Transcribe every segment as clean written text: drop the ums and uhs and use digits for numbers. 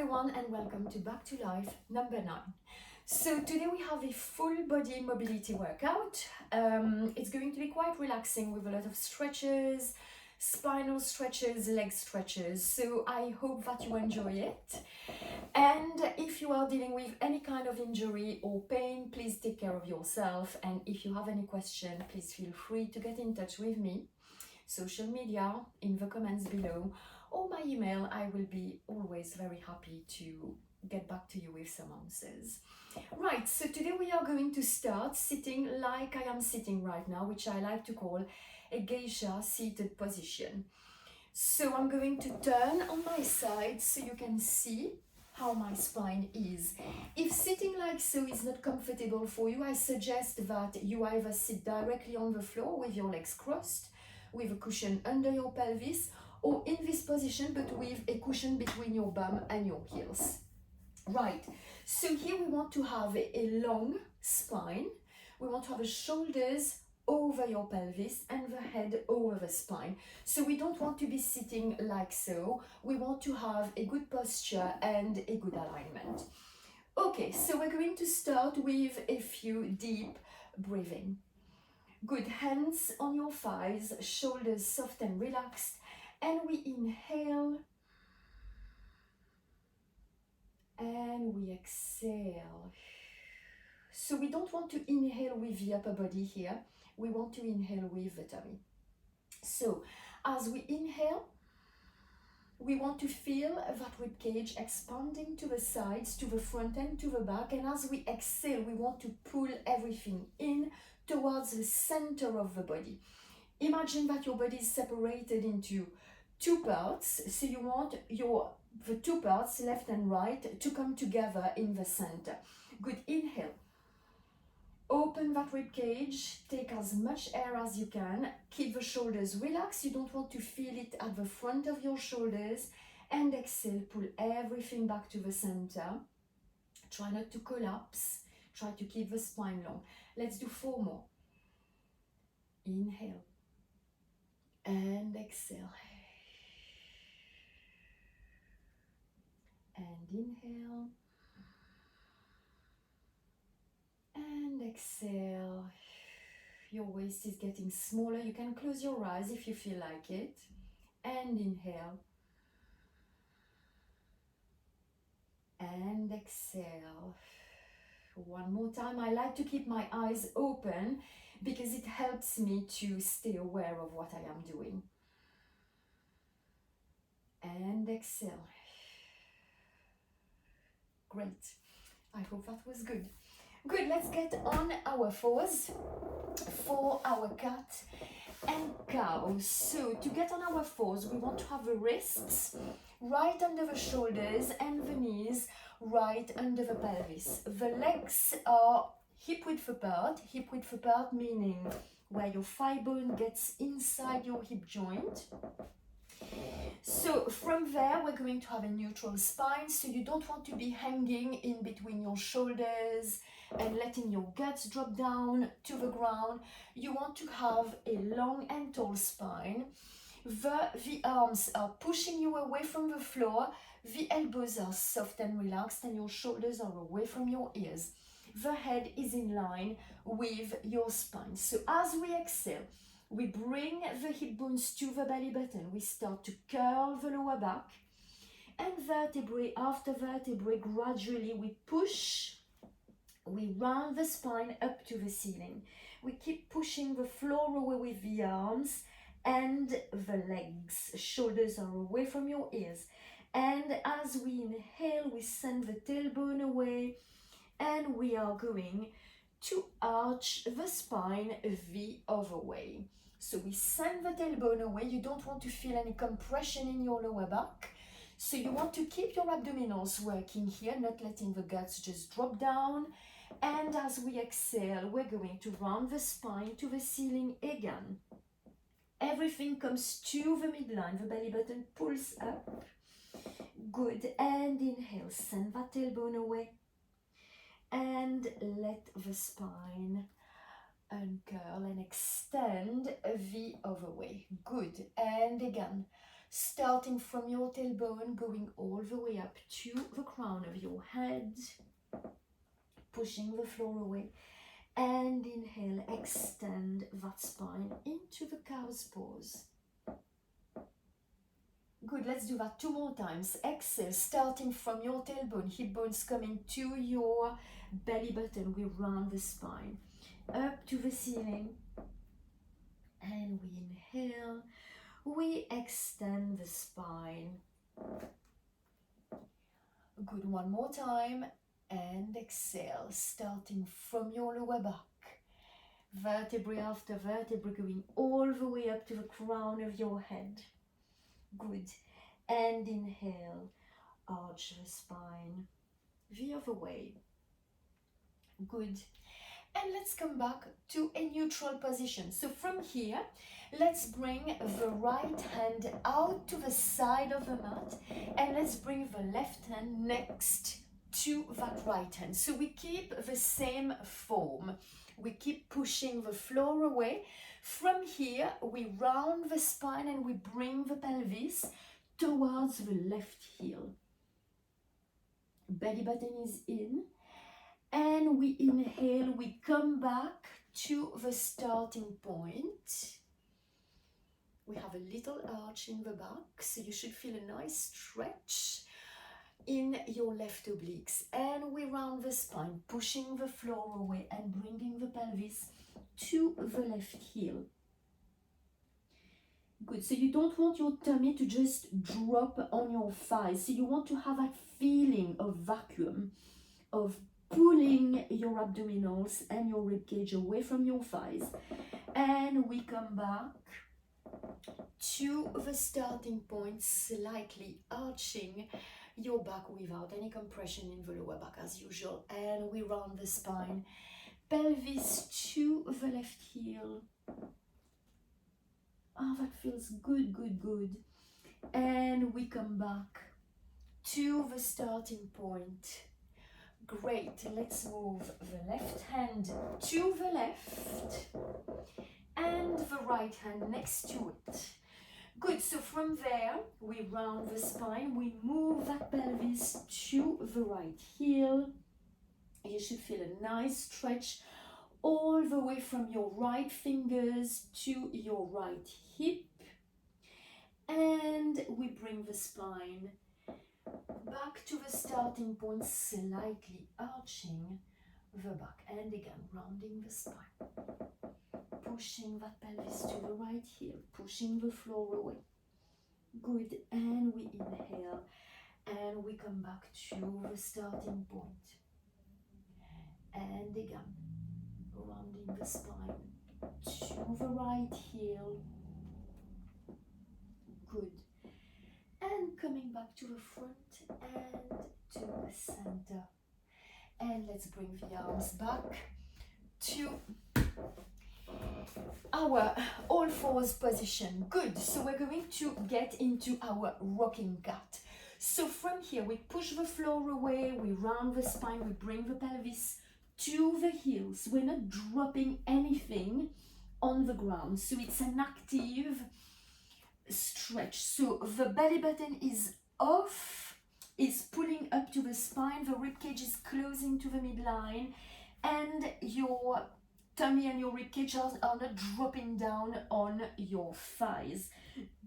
everyone and welcome to Back to Life number 9. So today we have a full body mobility workout. It's going to be quite relaxing with a lot of stretches, spinal stretches, leg stretches. So I hope that you enjoy it. And if you are dealing with any kind of injury or pain, please take care of yourself. And if you have any question, please feel free to get in touch with me. Social media, in the comments below, or my email. I will be always very happy to get back to you with some answers. Right, so today we are going to start sitting like I am sitting right now, which I like to call a geisha seated position. So I'm going to turn on my side so you can see how my spine is. If sitting like so is not comfortable for you, I suggest that you either sit directly on the floor with your legs crossed, with a cushion under your pelvis, or in this position but with a cushion between your bum and your heels. Right, so here we want to have a long spine. We want to have the shoulders over your pelvis and the head over the spine. So we don't want to be sitting like so. We want to have a good posture and a good alignment. Okay, so we're going to start with a few deep breathing. Good, hands on your thighs, shoulders soft and relaxed, and we inhale and we exhale. So we don't want to inhale with the upper body here, we want to inhale with the tummy. So as we inhale, we want to feel that rib cage expanding to the sides, to the front and to the back, and as we exhale, we want to pull everything in towards the center of the body. Imagine that your body is separated into two parts, so you want the two parts, left and right, to come together in the center. Good, inhale. Open that rib cage, take as much air as you can, keep the shoulders relaxed, you don't want to feel it at the front of your shoulders, and exhale, pull everything back to the center. Try not to collapse, try to keep the spine long. Let's do 4 more. Inhale and exhale. And inhale and exhale. Your waist is getting smaller. You can close your eyes if you feel like it. And inhale and exhale. 1 more time. I like to keep my eyes open because it helps me to stay aware of what I am doing. And exhale. Great. I hope that was good. Good, let's get on our fours for our cat and cow. So to get on our fours, we want to have the wrists right under the shoulders and the knees right under the pelvis. The legs are hip width apart meaning where your thigh bone gets inside your hip joint. So from there, we're going to have a neutral spine, so you don't want to be hanging in between your shoulders and letting your guts drop down to the ground. You want to have a long and tall spine. The arms are pushing you away from the floor, the elbows are soft and relaxed, and your shoulders are away from your ears. The head is in line with your spine. So as we exhale, we bring the hip bones to the belly button. We start to curl the lower back, and vertebrae after vertebrae, gradually we push, we round the spine up to the ceiling. We keep pushing the floor away with the arms and the legs. Shoulders are away from your ears. And as we inhale, we send the tailbone away, and we are going to arch the spine the other way. So we send the tailbone away. You don't want to feel any compression in your lower back. So you want to keep your abdominals working here, not letting the guts just drop down. And as we exhale, we're going to round the spine to the ceiling again. Everything comes to the midline. The belly button pulls up. Good. And inhale. Send that tailbone away. And let the spine uncurl and extend the other way. Good. And again, starting from your tailbone, going all the way up to the crown of your head, pushing the floor away. And inhale, extend that spine into the cow's pose. Good, let's do that 2 more times. Exhale, starting from your tailbone, hip bones coming to your belly button. We round the spine up to the ceiling. And we inhale, we extend the spine. Good, 1 more time. And exhale, starting from your lower back. Vertebrae after vertebrae going all the way up to the crown of your head. Good. And inhale, arch the spine the other way. Good. And let's come back to a neutral position. So from here, let's bring the right hand out to the side of the mat, and let's bring the left hand next to that right hand. So we keep the same form. We keep pushing the floor away. From here, we round the spine and we bring the pelvis towards the left heel. Belly button is in. And we inhale, we come back to the starting point. We have a little arch in the back, so you should feel a nice stretch in your left obliques. And we round the spine, pushing the floor away and bringing the pelvis to the left heel. Good, so you don't want your tummy to just drop on your thighs. So you want to have that feeling of vacuum, of pulling your abdominals and your ribcage away from your thighs. And we come back to the starting point, slightly arching your back without any compression in the lower back as usual. And we round the spine, pelvis to the left heel. Oh, that feels good, good, good. And we come back to the starting point. Great, let's move the left hand to the left and the right hand next to it. Good, so from there, we round the spine, we move that pelvis to the right heel. You should feel a nice stretch all the way from your right fingers to your right hip. And we bring the spine back to the starting point, slightly arching the back. And again, rounding the spine. Pushing that pelvis to the right heel, pushing the floor away. Good, and we inhale, and we come back to the starting point. And again, rounding the spine to the right heel. Good. And coming back to the front and to the center. And let's bring the arms back to our all fours position. Good, so we're going to get into our rocking cat. So from here, we push the floor away, we round the spine, we bring the pelvis to the heels. We're not dropping anything on the ground, so it's an active stretch. So the belly button is off, is pulling up to the spine, the ribcage is closing to the midline, and your tummy and your ribcage are not dropping down on your thighs.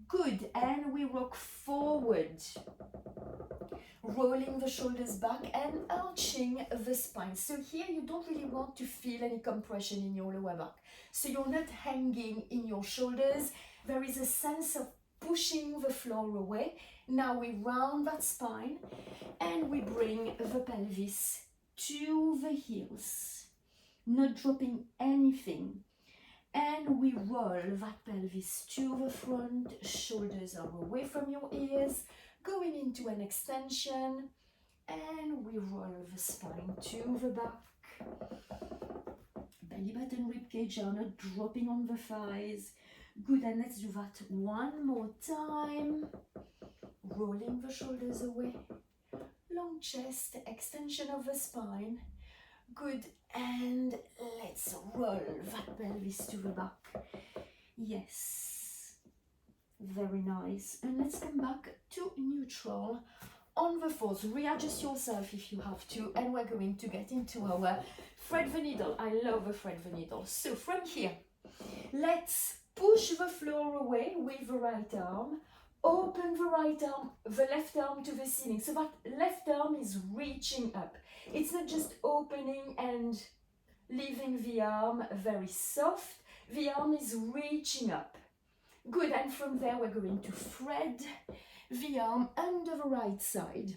Good, and we rock forward, rolling the shoulders back and arching the spine. So here you don't really want to feel any compression in your lower back. So you're not hanging in your shoulders. There is a sense of pushing the floor away. Now we round that spine and we bring the pelvis to the heels, not dropping anything. And we roll that pelvis to the front, shoulders are away from your ears, going into an extension, and we roll the spine to the back. Belly button, ribcage are not dropping on the thighs. Good, and let's do that one more time. Rolling the shoulders away, long chest, extension of the spine. Good, and let's roll that pelvis to the back. Yes. Very nice. And let's come back to neutral on the fours. Readjust yourself if you have to, and we're going to get into our thread the needle. I love a thread the needle. So from here, let's push the floor away with the right arm. Open the right arm, the left arm to the ceiling. So that left arm is reaching up. It's not just opening and leaving the arm very soft. The arm is reaching up. Good, and from there we're going to thread the arm under the right side.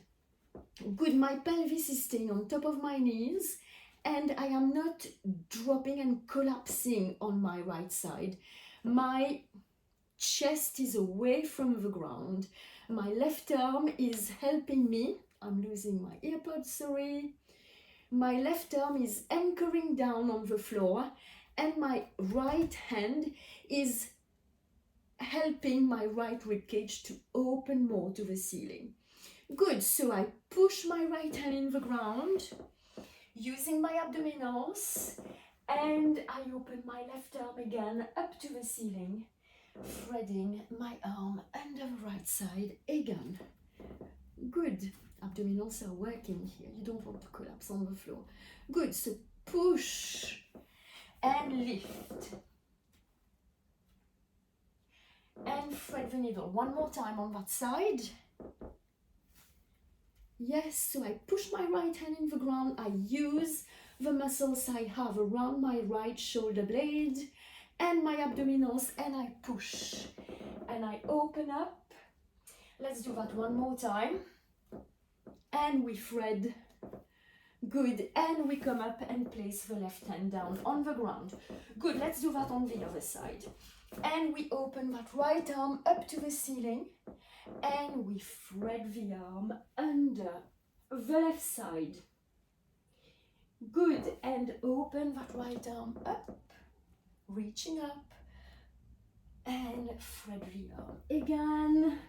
Good, my pelvis is staying on top of my knees and I am not dropping and collapsing on my right side. My chest is away from the ground. My left arm is helping me. I'm losing my earpods, sorry. My left arm is anchoring down on the floor and my right hand is helping my right rib cage to open more to the ceiling. Good, so I push my right hand in the ground using my abdominals and I open my left arm again up to the ceiling, threading my arm under the right side again. Good, abdominals are working here. You don't want to collapse on the floor. Good, so push and lift. And thread the needle one more time on that side. Yes, so I push my right hand in the ground. I use the muscles I have around my right shoulder blade and my abdominals, and I push and I open up. Let's do that one more time. And we thread. Good, and we come up and place the left hand down on the ground. Good, let's do that on the other side. And we open that right arm up to the ceiling and we thread the arm under the left side. Good, and open that right arm up, reaching up, and thread the arm again.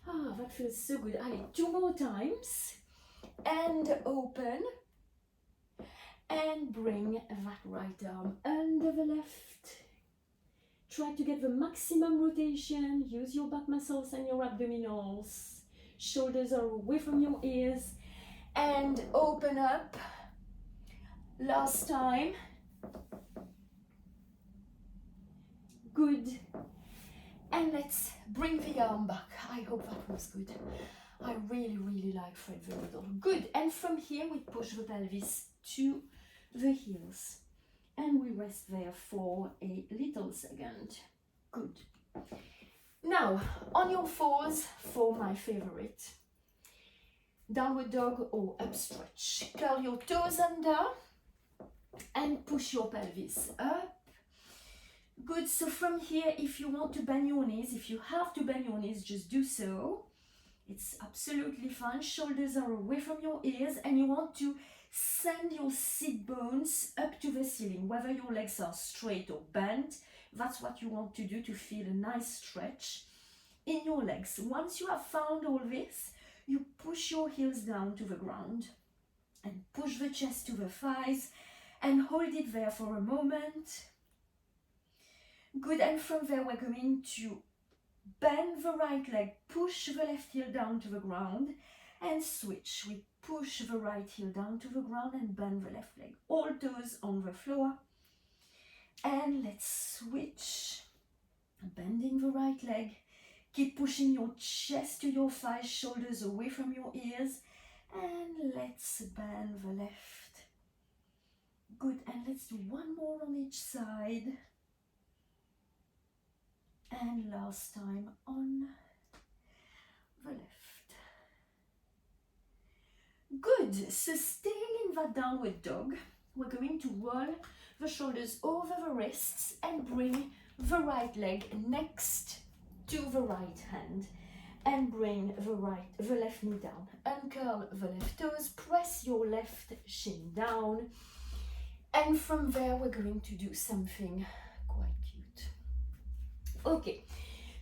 Ah, that feels so good. Allez, 2 more times. And open and bring that right arm under the left. Try to get the maximum rotation. Use your back muscles and your abdominals. Shoulders are away from your ears. And open up. Last time. Good. And let's bring the arm back. I hope that was good. I really, really like thread the needle. Good, and from here we push the pelvis to the heels. And we rest there for a little second. Good. Now, on your fours, for my favorite. Downward dog or up stretch. Curl your toes under and push your pelvis up. Good, so from here, if you want to bend your knees, if you have to bend your knees, just do so. It's absolutely fine. Shoulders are away from your ears and you want to send your sit bones up to the ceiling, whether your legs are straight or bent. That's what you want to do to feel a nice stretch in your legs. Once you have found all this, you push your heels down to the ground and push the chest to the thighs and hold it there for a moment. Good, and from there we're going to bend the right leg, push the left heel down to the ground and switch. We push the right heel down to the ground and bend the left leg. All toes on the floor. And let's switch. Bending the right leg. Keep pushing your chest to your thighs, shoulders away from your ears. And let's bend the left. Good, and let's do one more on each side. And last time on the left. Good, so staying in that downward dog, we're going to roll the shoulders over the wrists and bring the right leg next to the right hand and bring the left knee down. Uncurl the left toes, press your left shin down, and from there we're going to do something quite cute. Okay,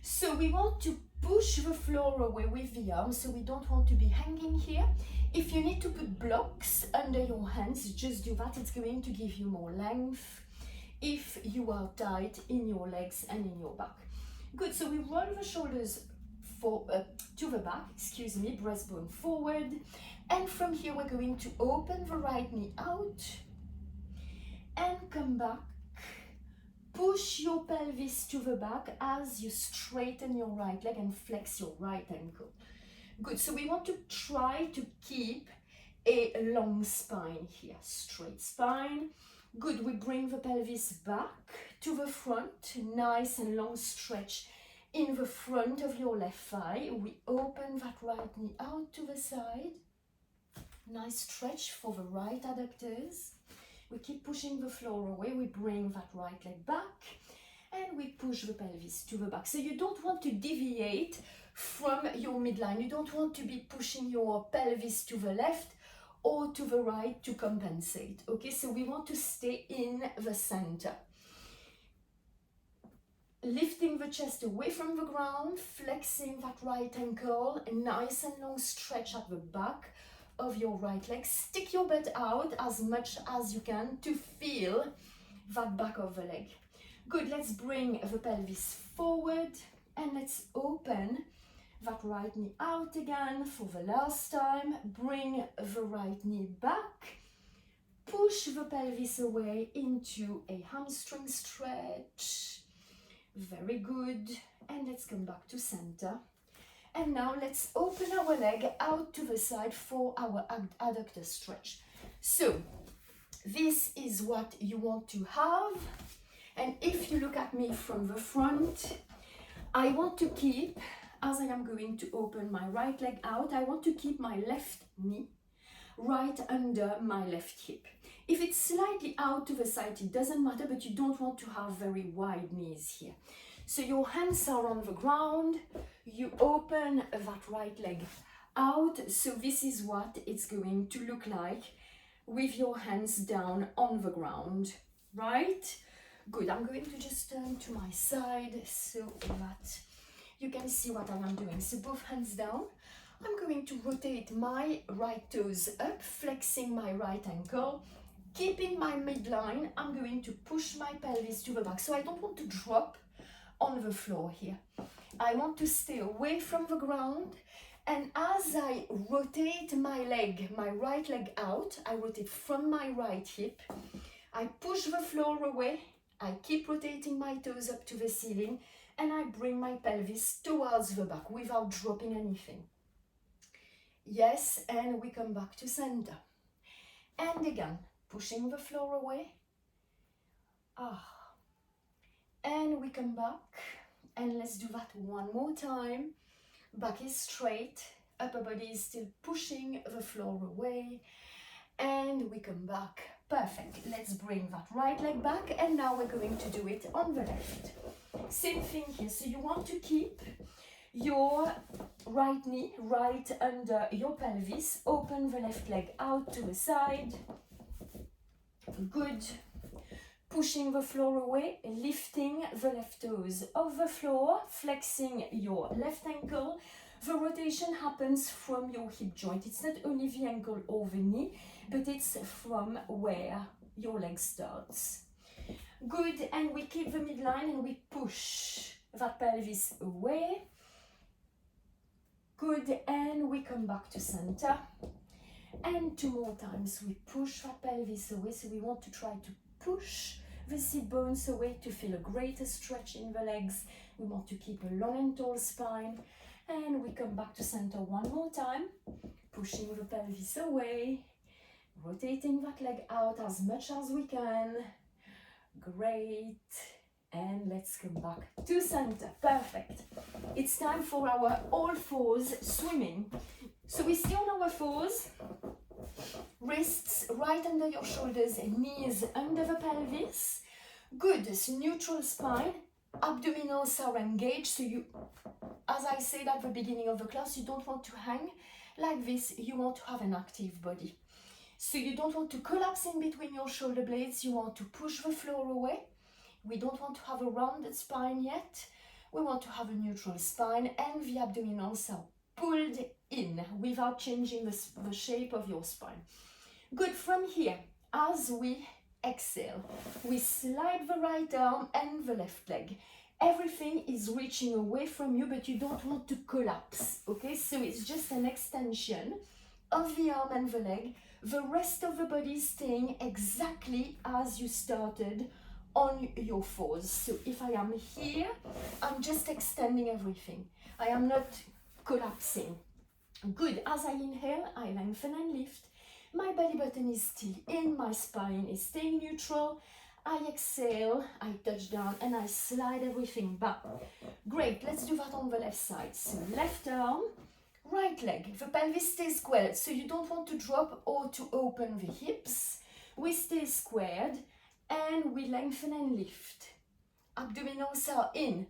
so we want to push the floor away with the arms, so we don't want to be hanging here. If you need to put blocks under your hands, just do that. It's going to give you more length if you are tight in your legs and in your back. Good, so we roll the shoulders to the back, excuse me, breastbone forward. And from here we're going to open the right knee out and come back. Push your pelvis to the back as you straighten your right leg and flex your right ankle. Good, so we want to try to keep a long spine here, straight spine. Good, we bring the pelvis back to the front, nice and long stretch in the front of your left thigh. We open that right knee out to the side. Nice stretch for the right adductors. We keep pushing the floor away. We bring that right leg back and we push the pelvis to the back. So you don't want to deviate from your midline. You don't want to be pushing your pelvis to the left or to the right to compensate. Okay, so we want to stay in the center. Lifting the chest away from the ground, flexing that right ankle, a nice and long stretch at the back of your right leg. Stick your butt out as much as you can to feel that back of the leg. Good, let's bring the pelvis forward and let's open that right knee out again for the last time. Bring the right knee back. Push the pelvis away into a hamstring stretch. Very good. And let's come back to center. And now let's open our leg out to the side for our adductor stretch. So this is what you want to have. And if you look at me from the front, I want to keep, as I am going to open my right leg out, I want to keep my left knee right under my left hip. If it's slightly out to the side, it doesn't matter, but you don't want to have very wide knees here. So your hands are on the ground, you open that right leg out. So this is what it's going to look like with your hands down on the ground, right? Good, I'm going to just turn to my side so that you can see what I am doing. So both hands down. I'm going to rotate my right toes up, flexing my right ankle, keeping my midline. I'm going to push my pelvis to the back. So I don't want to drop on the floor here. I want to stay away from the ground. And as I rotate my leg, my right leg out, I rotate from my right hip. I push the floor away. I keep rotating my toes up to the ceiling. And I bring my pelvis towards the back without dropping anything. Yes, and we come back to center. And again, pushing the floor away. And we come back. And let's do that one more time. Back is straight. Upper body is still pushing the floor away. And we come back. Perfect. Let's bring that right leg back. And now we're going to do it on the left. Same thing here. So you want to keep your right knee right under your pelvis. Open the left leg out to the side. Good. Pushing the floor away, lifting the left toes off the floor, flexing your left ankle. The rotation happens from your hip joint. It's not only the ankle or the knee, but it's from where your leg starts. Good, and we keep the midline and we push that pelvis away. Good, and we come back to center. And two more times we push that pelvis away. So we want to try to push the sit bones away to feel a greater stretch in the legs. We want to keep a long and tall spine. And we come back to center one more time, pushing the pelvis away, rotating that leg out as much as we can. Great. And let's come back to center. Perfect. It's time for our all fours swimming. So we stay on our fours, wrists right under your shoulders, knees under the pelvis. Good, so neutral spine, abdominals are engaged. So you, as I said at the beginning of the class, you don't want to hang like this, you want to have an active body. So you don't want to collapse in between your shoulder blades, you want to push the floor away. We don't want to have a rounded spine yet. We want to have a neutral spine and the abdominals are pulled in without changing the shape of your spine. Good, from here, as we exhale, we slide the right arm and the left leg. Everything is reaching away from you, but you don't want to collapse, okay? So it's just an extension of the arm and the leg. The rest of the body is staying exactly as you started on your fours. So if I am here, I'm just extending everything. I am not collapsing. Good. As I inhale, I lengthen and lift. My belly button is still in, my spine is staying neutral. I exhale, I touch down, and I slide everything back. Great, let's do that on the left side. So left arm, right leg. The pelvis stays squared, so you don't want to drop or to open the hips. We stay squared, and we lengthen and lift. Abdominals are in.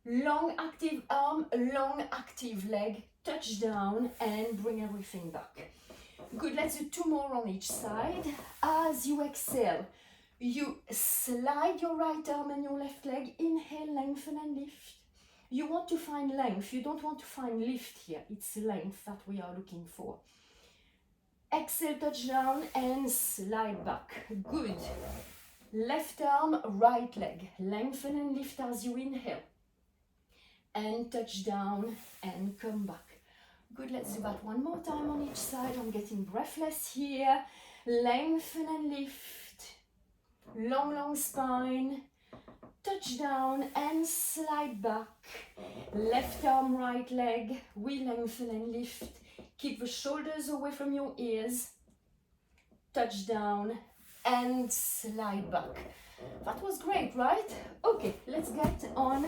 Long active arm, long active leg. Touch down and bring everything back. Good, let's do 2 more on each side. As you exhale, you slide your right arm and your left leg. Inhale, lengthen and lift. You want to find length. You don't want to find lift here. It's length that we are looking for. Exhale, touch down and slide back. Good. Left arm, right leg. Lengthen and lift as you inhale. And touch down and come back. Good, let's do that 1 more time on each side. I'm getting breathless here. Lengthen and lift. Long, long spine. Touch down and slide back. Left arm, right leg. We lengthen and lift. Keep the shoulders away from your ears. Touch down and slide back. That was great, right? Okay, let's get on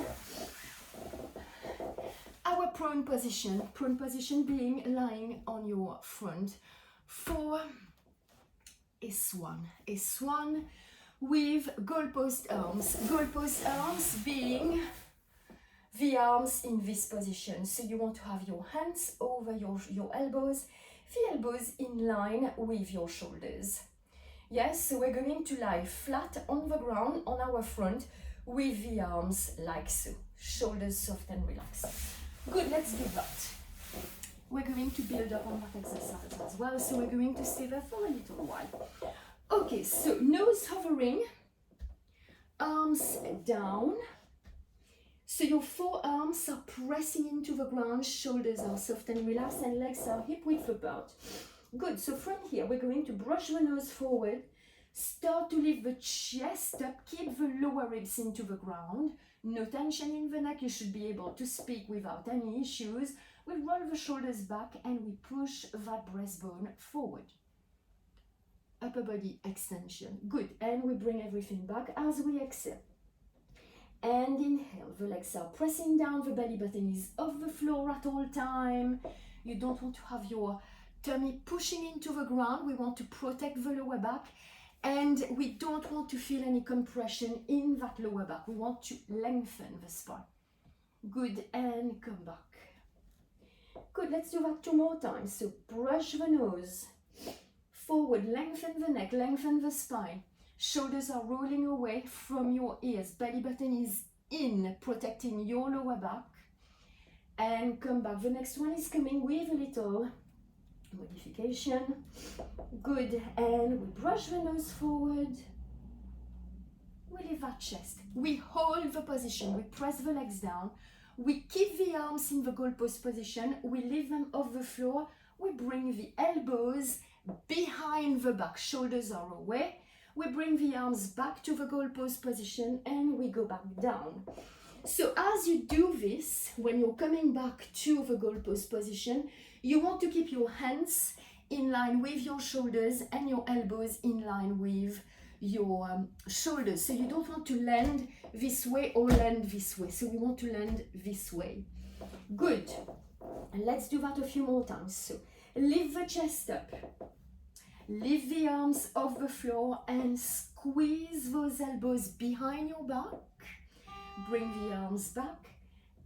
our prone position being lying on your front for a swan with goalpost arms being the arms in this position. So you want to have your hands over your elbows, the elbows in line with your shoulders. Yes, so we're going to lie flat on the ground on our front with the arms like so, shoulders soft and relaxed. Good, let's do that. We're going to build up on that exercise as well, so we're going to stay there for a little while. Okay, so nose hovering, arms down. So your forearms are pressing into the ground, shoulders are soft and relaxed, and legs are hip width apart. Good, so from here, we're going to brush the nose forward, start to lift the chest up, keep the lower ribs into the ground. No tension in the neck, you should be able to speak without any issues. We roll the shoulders back and we push that breastbone forward. Upper body extension. Good, and we bring everything back as we exhale. And inhale, the legs are pressing down, the belly button is off the floor at all time. You don't want to have your tummy pushing into the ground. We want to protect the lower back. And we don't want to feel any compression in that lower back. We want to lengthen the spine. Good, and come back. Good, let's do that 2 more times. So brush the nose forward, lengthen the neck, lengthen the spine. Shoulders are rolling away from your ears. Belly button is in, protecting your lower back. And come back. The next one is coming with a little modification. Good, and we brush the nose forward. We lift that chest. We hold the position. We press the legs down. We keep the arms in the goalpost position. We lift them off the floor. We bring the elbows behind the back. Shoulders are away. We bring the arms back to the goalpost position and we go back down. So as you do this, when you're coming back to the goalpost position, you want to keep your hands in line with your shoulders and your elbows in line with your shoulders. So you don't want to land this way or land this way. So we want to land this way. Good. And let's do that a few more times. So lift the chest up. Lift the arms off the floor and squeeze those elbows behind your back. Bring the arms back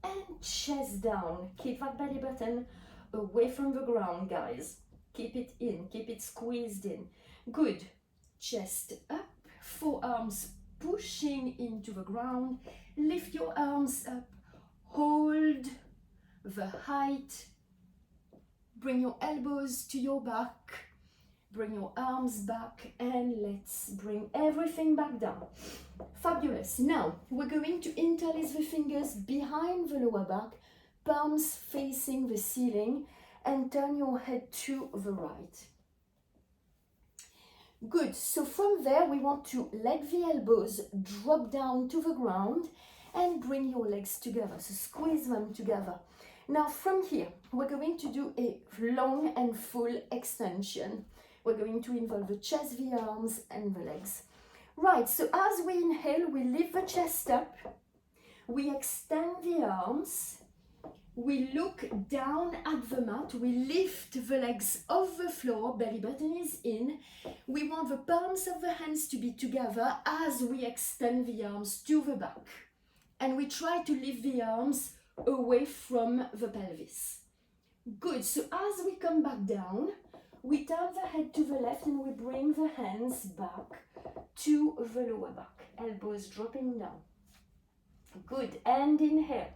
and chest down. Keep that belly button away from the ground, guys. Keep it in, keep it squeezed in. Good. Chest up, forearms pushing into the ground. Lift your arms up. Hold the height. Bring your elbows to your back. Bring your arms back and let's bring everything back down. Fabulous. Now we're going to interlace the fingers behind the lower back, palms facing the ceiling, and turn your head to the right. Good. So from there we want to let the elbows drop down to the ground and bring your legs together. So squeeze them together. Now from here we're going to do a long and full extension. We're going to involve the chest, the arms, and the legs. Right, so as we inhale, we lift the chest up, we extend the arms, we look down at the mat, we lift the legs off the floor, belly button is in. We want the palms of the hands to be together as we extend the arms to the back. And we try to lift the arms away from the pelvis. Good, so as we come back down, we turn the head to the left and we bring the hands back to the lower back, elbows dropping down. Good, and inhale,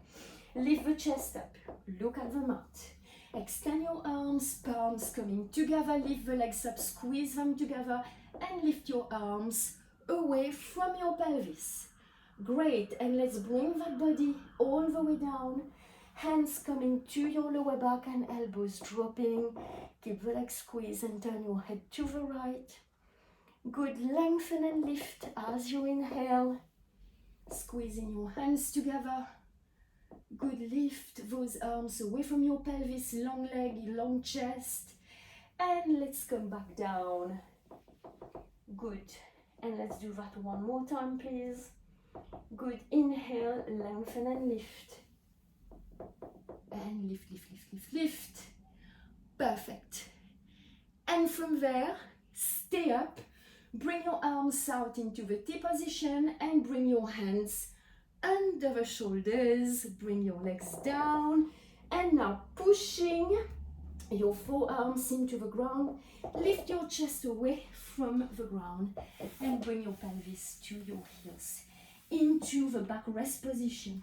lift the chest up, look at the mat, extend your arms, palms coming together, lift the legs up, squeeze them together, and lift your arms away from your pelvis. Great, and let's bring that body all the way down, hands coming to your lower back and elbows dropping. Keep the legs squeezed and turn your head to the right. Good, lengthen and lift as you inhale, squeezing your hands together. Good, lift those arms away from your pelvis, long leg, long chest. And let's come back down. Good, and let's do that one more time, please. Good, inhale, lengthen and lift. And lift, lift, lift, lift, lift. Perfect. And from there, stay up, bring your arms out into the T position and bring your hands under the shoulders, bring your legs down, and now pushing your forearms into the ground, lift your chest away from the ground and bring your pelvis to your heels, into the back rest position.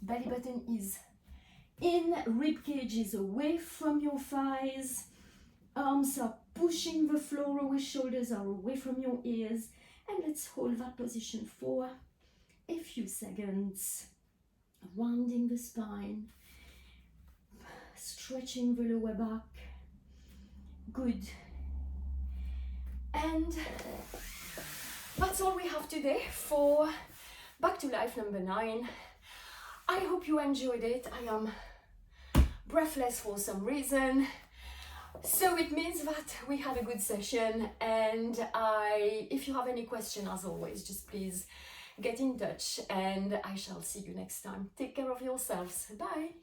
Belly button is in, rib cage is away from your thighs, arms are pushing the floor away, shoulders are away from your ears, and let's hold that position for a few seconds, rounding the spine, stretching the lower back. Good. And that's all we have today for Back to Life number 9. I hope you enjoyed it. I am breathless for some reason, so it means that we had a good session. And if you have any question, as always, just please get in touch and I shall see you next time. Take care of yourselves. Bye.